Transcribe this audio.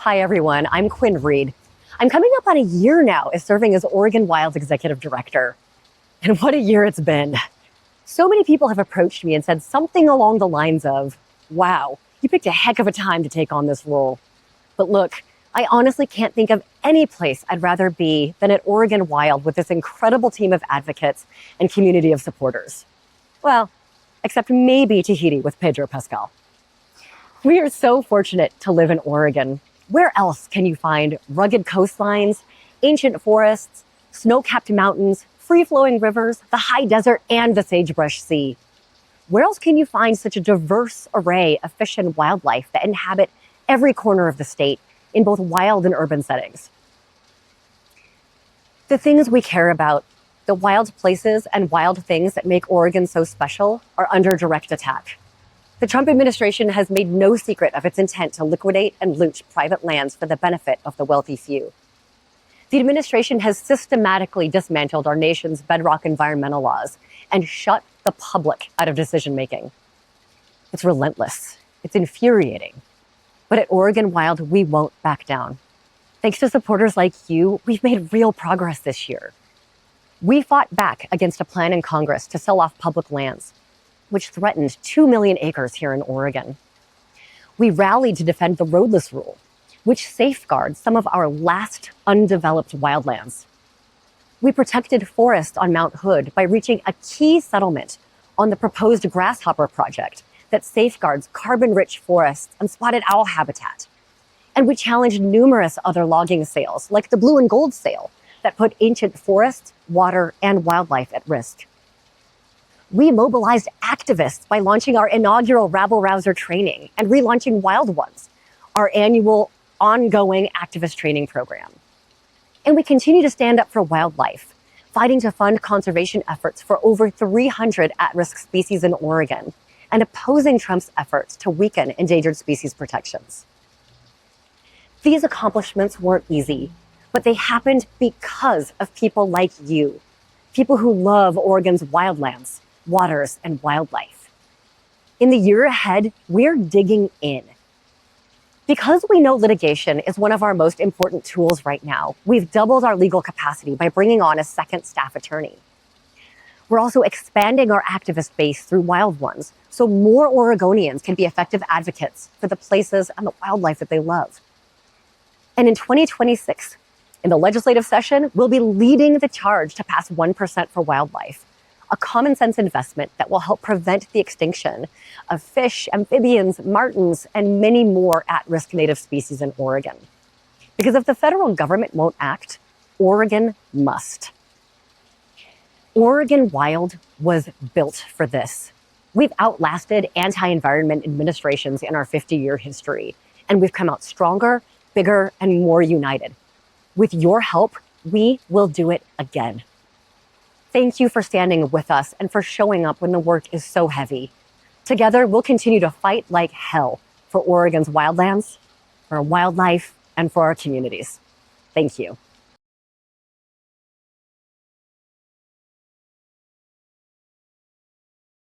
Hi, everyone. I'm Quinn Reed. I'm coming up on a year now as serving as Oregon Wild's executive director. And what a year it's been. So many people have approached me and said something along the lines of, wow, you picked a heck of a time to take on this role. But look, I honestly can't think of any place I'd rather be than at Oregon Wild with this incredible team of advocates and community of supporters. Well, except maybe Tahiti with Pedro Pascal. We are so fortunate to live in Oregon. Where else can you find rugged coastlines, ancient forests, snow-capped mountains, free-flowing rivers, the high desert, and the sagebrush sea? Where else can you find such a diverse array of fish and wildlife that inhabit every corner of the state in both wild and urban settings? The things we care about, the wild places and wild things that make Oregon so special, are under direct attack. The Trump administration has made no secret of its intent to liquidate and loot private lands for the benefit of the wealthy few. The administration has systematically dismantled our nation's bedrock environmental laws and shut the public out of decision-making. It's relentless. It's infuriating. But at Oregon Wild, we won't back down. Thanks to supporters like you, we've made real progress this year. We fought back against a plan in Congress to sell off public lands, which threatened 2 million acres here in Oregon. We rallied to defend the roadless rule, which safeguards some of our last undeveloped wildlands. We protected forests on Mount Hood by reaching a key settlement on the proposed grasshopper project that safeguards carbon-rich forests and spotted owl habitat. And we challenged numerous other logging sales, like the blue and gold sale, that put ancient forests, water, and wildlife at risk. We mobilized activists by launching our inaugural rabble-rouser training and relaunching Wild Ones, our annual ongoing activist training program. And we continue to stand up for wildlife, fighting to fund conservation efforts for over 300 at-risk species in Oregon and opposing Trump's efforts to weaken endangered species protections. These accomplishments weren't easy, but they happened because of people like you, people who love Oregon's wildlands, waters, and wildlife. In the year ahead, we're digging in. Because we know litigation is one of our most important tools right now, we've doubled our legal capacity by bringing on a second staff attorney. We're also expanding our activist base through Wild Ones, so more Oregonians can be effective advocates for the places and the wildlife that they love. And in 2026, in the legislative session, we'll be leading the charge to pass 1% for wildlife, a common sense investment that will help prevent the extinction of fish, amphibians, martins, and many more at-risk native species in Oregon. Because if the federal government won't act, Oregon must. Oregon Wild was built for this. We've outlasted anti-environment administrations in our 50-year history, and we've come out stronger, bigger, and more united. With your help, we will do it again. Thank you for standing with us and for showing up when the work is so heavy. Together, we'll continue to fight like hell for Oregon's wildlands, for our wildlife, and for our communities. Thank you.